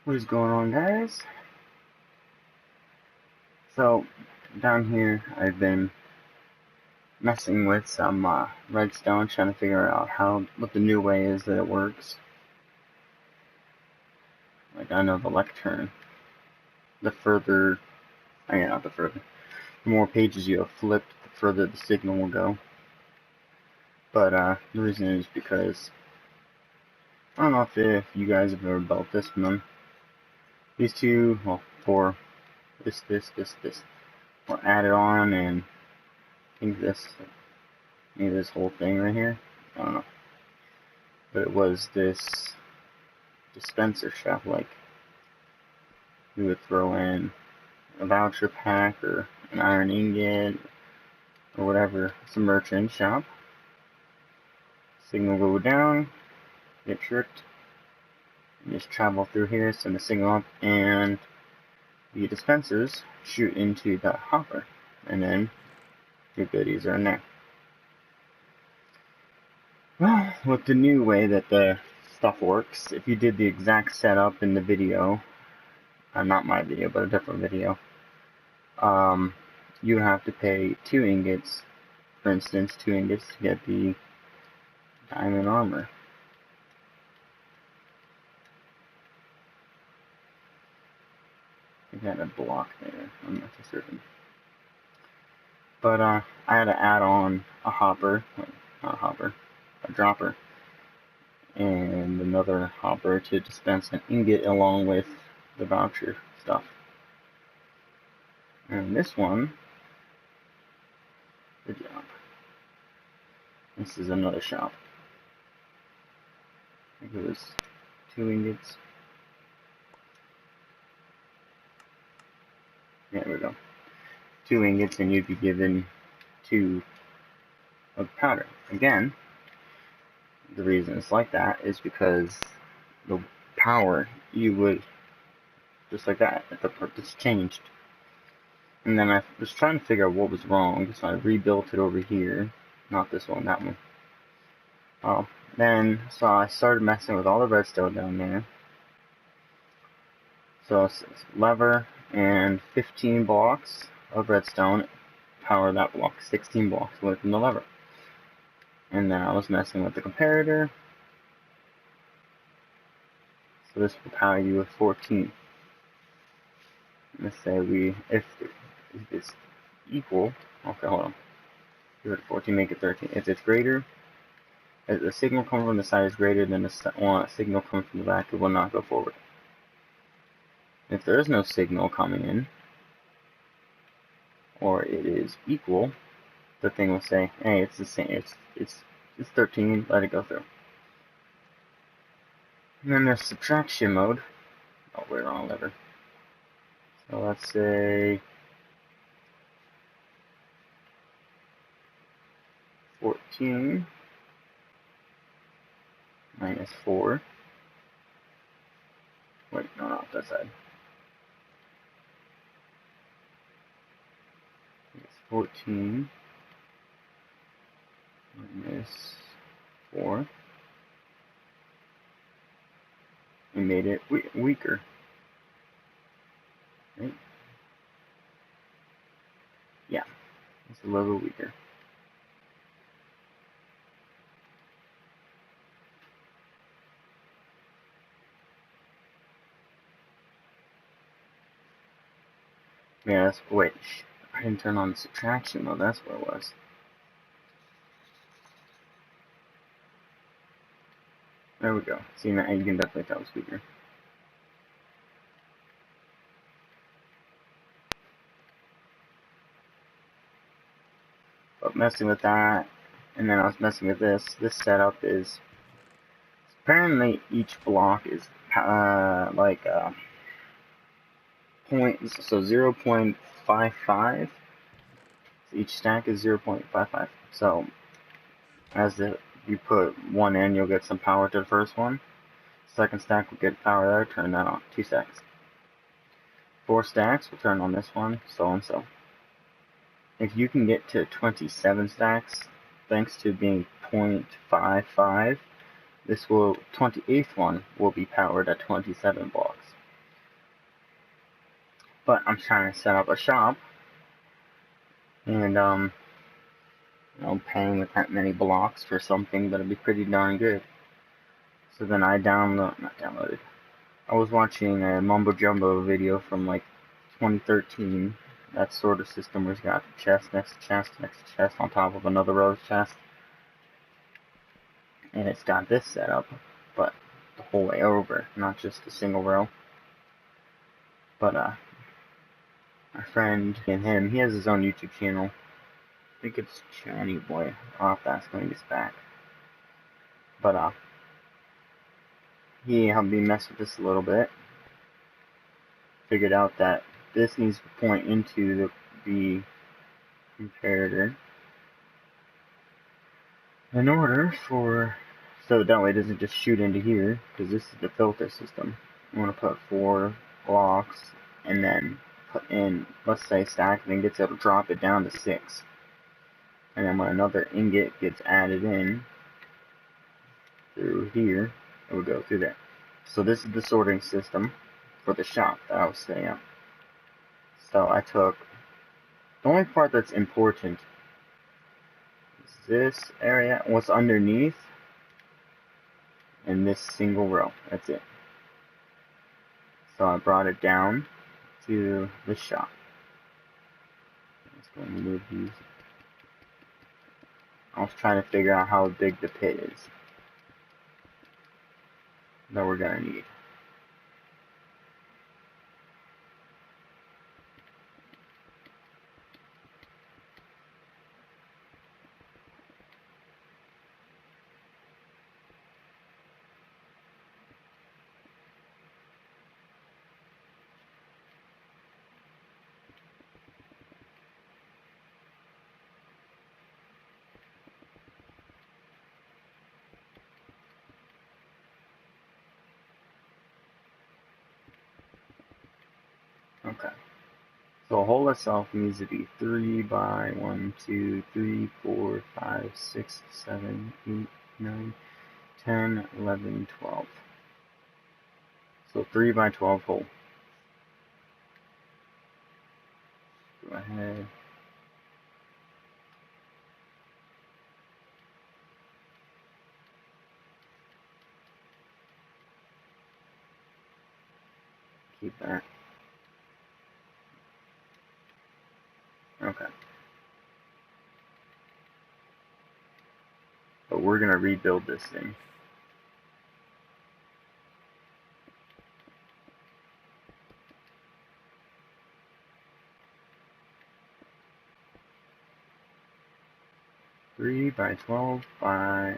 What is going on, guys? So down here I've been messing with some redstone, trying to figure out what the new way is that it works. Like, I know the lectern, the more pages you have flipped, the further the signal will go. But the reason is because I don't know if you guys have ever built this one. These two, well, four, this were added on, and I think maybe this whole thing right here, I don't know. But it was this dispenser shop, like you would throw in a voucher pack or an iron ingot or whatever. It's a merchant shop. Signal go down, get tricked, you just travel through here, send the signal up, and the dispensers shoot into that hopper, and then your goodies are in there. Well, with the new way that the stuff works, if you did the exact setup in the video, not my video, but a different video, you have to pay 2 ingots, for instance, 2 ingots to get the diamond armor. I think I had a block there, I'm not too certain. But I had to add on a hopper, not a hopper, a dropper, and another hopper to dispense an ingot along with the voucher stuff. And this one, good job. This is another shop. I think it was 2 ingots. Yeah, there we go. 2 ingots, and you'd be given 2 of powder. Again, the reason it's like that is because the power, you would, just like that, it's changed. And then I was trying to figure out what was wrong, so I rebuilt it over here. Not this one, that one. So I started messing with all the redstone down there. So it's lever and 15 blocks of redstone power that block, 16 blocks away from the lever. And then I was messing with the comparator. So this will power you with 14. Let's say if it's equal, okay, hold on. Give it 14, make it 13. If it's greater, if the signal coming from the side is greater than the signal coming from the back, it will not go forward. If there is no signal coming in, or it is equal, the thing will say, hey, it's the same, it's 13, let it go through. And then there's subtraction mode. Oh, we're on lever. So let's say 14 minus 4. Wait, no, not that side. It's 14 minus 4. We made it weaker. Right? Yeah, it's a little weaker. Yeah, wait, I didn't turn on the subtraction mode, that's what it was. There we go. See, now you can definitely tell it's weaker. But messing with that, and then I was messing with this. This setup is apparently each block is like so 0.55. So each stack is 0.55. So you put one in, you'll get some power to the first one. Second stack will get power there, turn that on. 2 stacks. 4 stacks will turn on this one, so and so. If you can get to 27 stacks, thanks to being 0.55, this 28th one will be powered at 27 blocks. But I'm trying to set up a shop, and paying with that many blocks for something that'd be pretty darn good. So then I downloaded. I was watching a Mumbo Jumbo video from like 2013. That sort of system where it's got chest next to chest next to chest on top of another row of chest. And it's got this set up, but the whole way over, not just a single row. But my friend and him, he has his own YouTube channel. I think it's Johnny Boy. I'll have to ask when he gets back. But he helped me mess with this a little bit. Figured out that this needs to point into the comparator in order for, so that way it doesn't just shoot into here, because this is the filter system. You want to put 4 blocks and then put in, let's say, stack, and then gets able to drop it down to 6. And then when another ingot gets added in through here, it would go through there. So this is the sorting system for the shop that I was setting up. So I took, the only part that's important is this area, what's underneath, and this single row. That's it. So I brought it down to the shop. Let's go and move these. I was trying to figure out how big the pit is that we're gonna need. Okay. So a hole itself needs to be 3 by 1, 2, 3, 4, 5, 6, 7, 8, 9, 10, 11, 12. So 3 by 12 hole. Go ahead. Keep that. Okay. But we're gonna rebuild this thing. Three by 12 by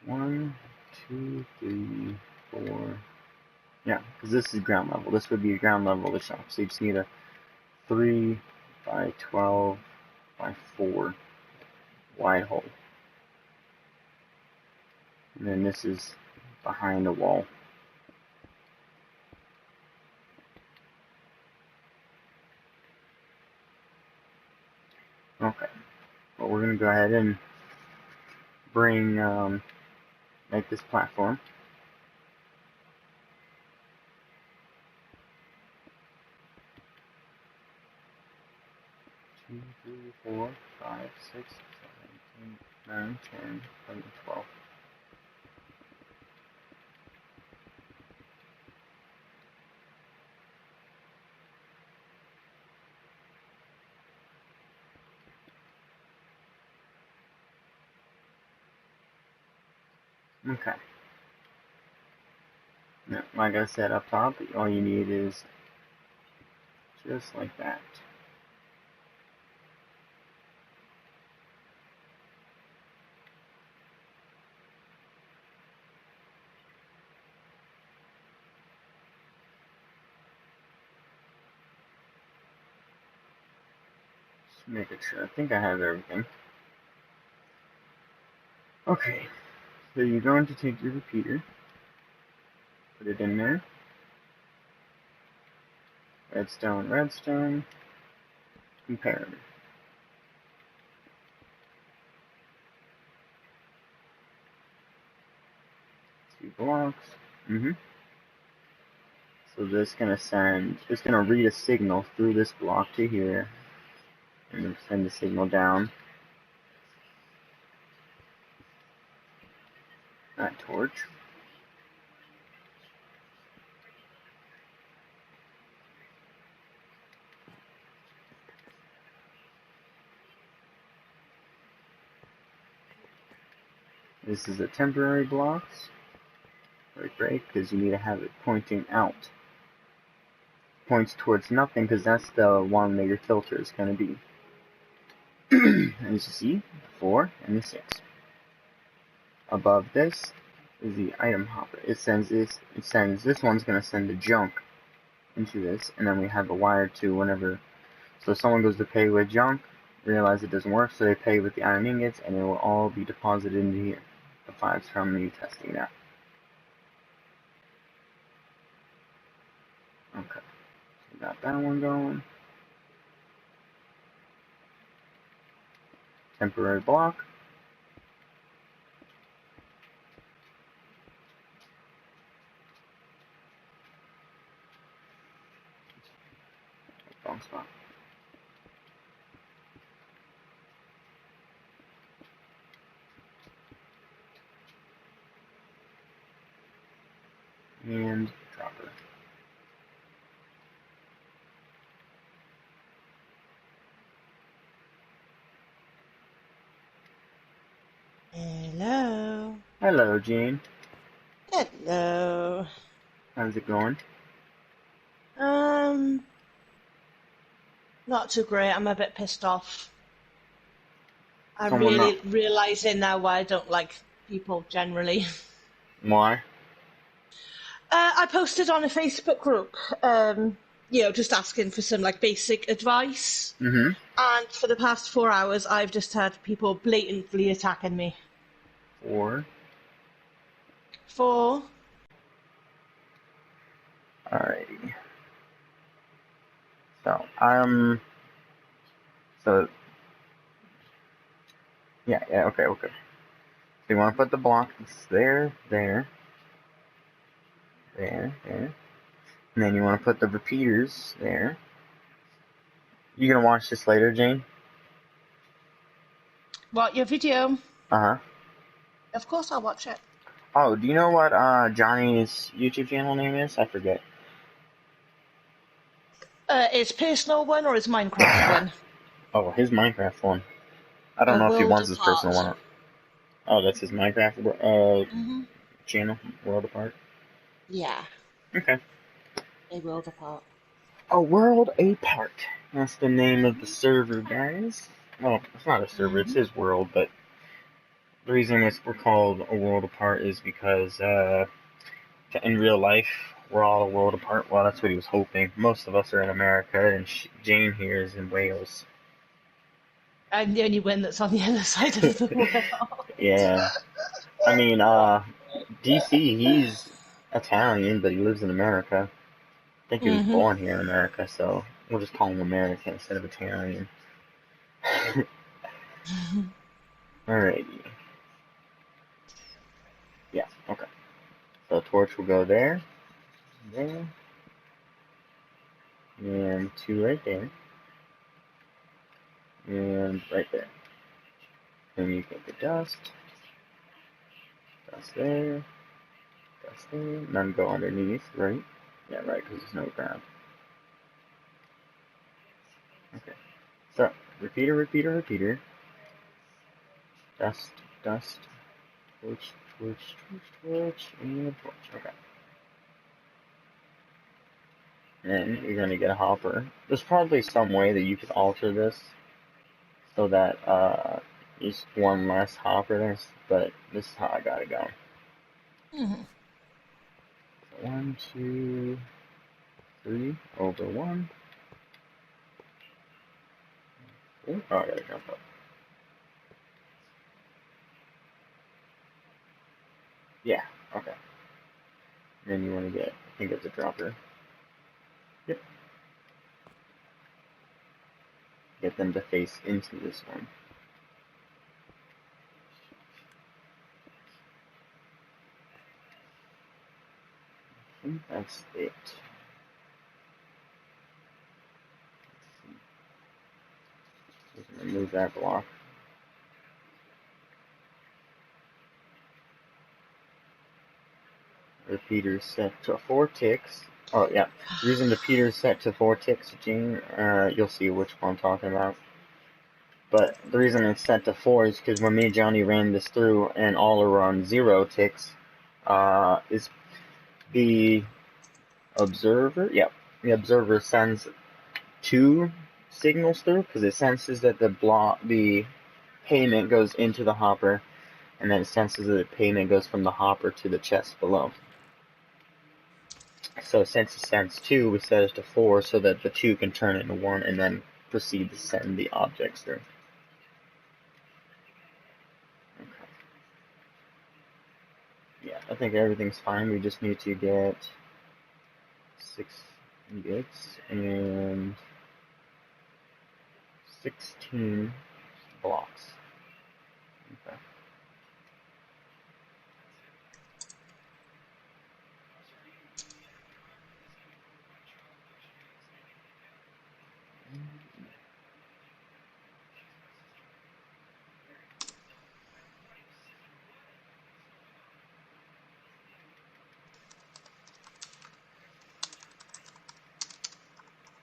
1, 2, 3, 4. Yeah, because this is ground level. This would be ground level of the shop. So you just need a 3 by 12 by 4 wide hole. And then this is behind the wall. Okay. Well, we're going to go ahead and make this platform. Two, 3, 4, 5, 6, 7, 8, 9, 10, 11, 12. Okay. Now, like I said up top, all you need is just like that. Just making sure. I think I have everything. Okay. So you're going to take your repeater, put it in there. Redstone, redstone, comparator. 2 blocks. So this gonna send, it's gonna read a signal through this block to here, and then send the signal down that torch. This is a temporary blocks. Right, because you need to have it pointing out. Points towards nothing, because that's the one that your filter is going to be. As you see, 4 and the 6. Above this is the item hopper. It sends this one's going to send the junk into this, and then we have a wire to whenever, so someone goes to pay with junk, realize it doesn't work, so they pay with the iron ingots, and it will all be deposited into here. The 5's from me testing that. Okay, so got that one going. Temporary block. Wrong spot. And dropper. Hello. Hello, Gene. Hello. How's it going? Not too great. I'm a bit pissed off. I'm Someone not. really realizing now why I don't like people generally. Why? I posted on a Facebook group, just asking for some like basic advice. Mm-hmm. And for the past 4 hours, I've just had people blatantly attacking me. Or. 4. Alrighty. So, yeah, okay. So you want to put the blocks there, and then you want to put the repeaters there. You gonna watch this later, Jane? What, your video? Uh-huh. Of course I'll watch it. Oh, do you know what Johnny's YouTube channel name is? I forget. His personal one or his Minecraft one? Oh, his Minecraft one. I don't A know if he World wants his personal Apart. one. Oh, that's his Minecraft channel, World Apart. Yeah, Okay. A World Apart. A World Apart. That's the name of the server, guys. Well, it's not a server, it's his world, but the reason we're called A World Apart is because in real life, we're all a world apart. Well, that's what he was hoping. Most of us are in America, and Jane here is in Wales. I'm the only one that's on the other side of the world. Yeah. I mean, DC, he's Italian, but he lives in America. I think he was born here in America, so we'll just call him American instead of Italian. Alrighty. Yeah, okay. So torch will go there, and 2 right there, and right there. Then you get the dust there, none go underneath, right? Yeah, right, because there's no ground. Okay, so repeater, dust, torch, and torch. Okay. Then you're going to get a hopper. There's probably some way that you could alter this so that there's one less hopper there, but this is how I got it going. So 1, 2, 3, over 1. Oh, I gotta jump up. Yeah, okay. And then you want to get, I think it's a dropper. Yep. Get them to face into this one. I think that's it. remove that block. Repeater set to 4 ticks. Oh yeah, the reason the repeater is set to 4 ticks, Gene, you'll see which one I'm talking about. But the reason it's set to 4 is because when me and Johnny ran this through and all are on 0 ticks, is the observer, yep, the observer sends 2 signals through because it senses that the payment goes into the hopper, and then it senses that the payment goes from the hopper to the chest below. So since it sends 2, we set it to 4 so that the 2 can turn into 1 and then proceed to send the objects through. Okay. Yeah, I think everything's fine. We just need to get 6 bits and 16 blocks. Okay.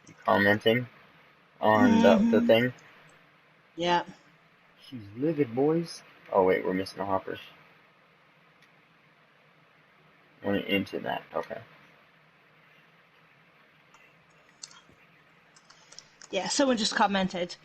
You commenting on the thing? Yeah. She's livid, boys. Oh wait, we're missing a hopper. Went into that. Okay. Yeah, someone just commented.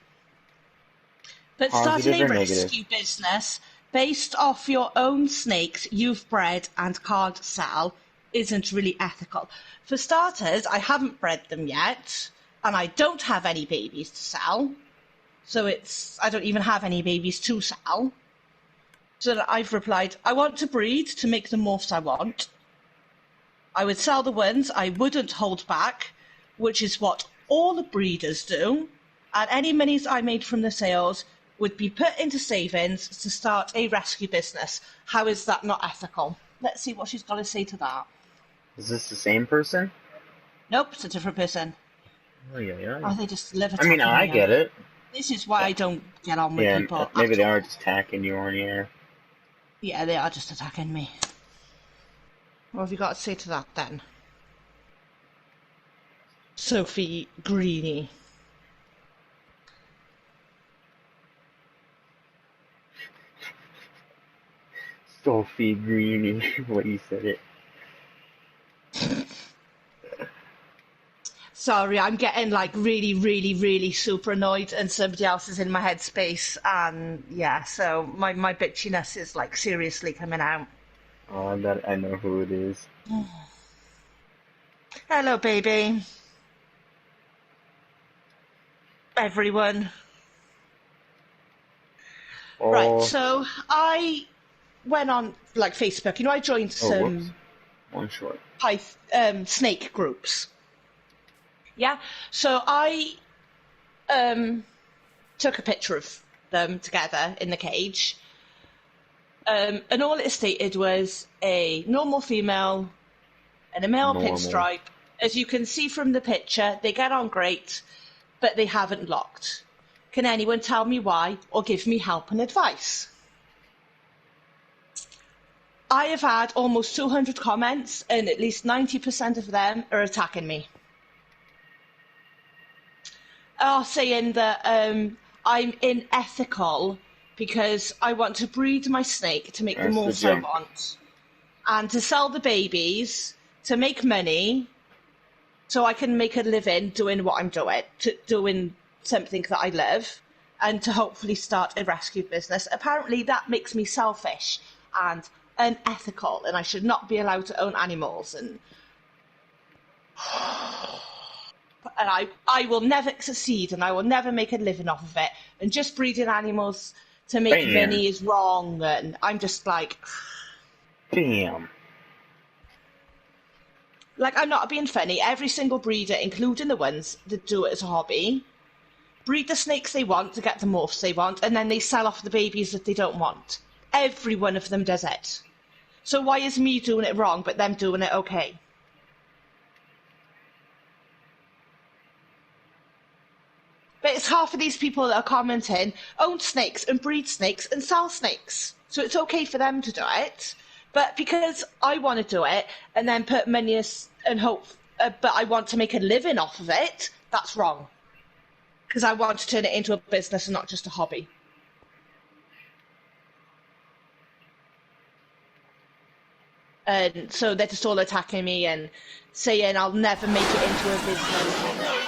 But starting Positive a or negative? rescue business based off your own snakes you've bred and can't sell isn't really ethical. For starters, I haven't bred them yet, and I don't have any babies to sell. So I don't even have any babies to sell. So I've replied, I want to breed to make the morphs I want. I would sell the ones I wouldn't hold back, which is what all the breeders do, and any monies I made from the sales would be put into savings to start a rescue business. How is that not ethical? Let's see what she's got to say to that. Is this the same person? Nope, it's a different person. Oh yeah. Oh, they just live I mean, attacking I me. get it. This is why I don't get on with Yeah, people maybe at they all. are just attacking you on the air. Yeah, they are just attacking me. What have you got to say to that then? Sophie Greeny. Sophie Greeny, what you said it. Sorry, I'm getting like really, really, really super annoyed and somebody else is in my headspace. And yeah, so my bitchiness is like seriously coming out. Oh, I bet I know who it is. Hello, baby. Everyone. Oh, Right, so I went on like Facebook. I joined whoops. some One short. snake groups. Yeah, so I took a picture of them together in the cage. And all it stated was a normal female and a male Normal. pinstripe. As you can see from the picture, they get on great, but they haven't locked. Can anyone tell me why or give me help and advice? I have had almost 200 comments, and at least 90% of them are attacking me. Are saying that I'm unethical because I want to breed my snake to make the morphs I want, and to sell the babies to make money so I can make a living doing what I'm doing, doing something that I love, and to hopefully start a rescue business. Apparently that makes me selfish and unethical, and I should not be allowed to own animals. And I will never succeed, and I will never make a living off of it. And just breeding animals to make money is wrong. And I'm just like, damn. Like, I'm not being funny. Every single breeder, including the ones that do it as a hobby, breed the snakes they want to get the morphs they want, and then they sell off the babies that they don't want. Every one of them does it. So why is me doing it wrong, but them doing it okay? But it's half of these people that are commenting own snakes and breed snakes and sell snakes. So it's okay for them to do it. But because I want to do it and then put money and hope, but I want to make a living off of it, that's wrong. Because I want to turn it into a business and not just a hobby. And so they're just all attacking me and saying I'll never make it into a business.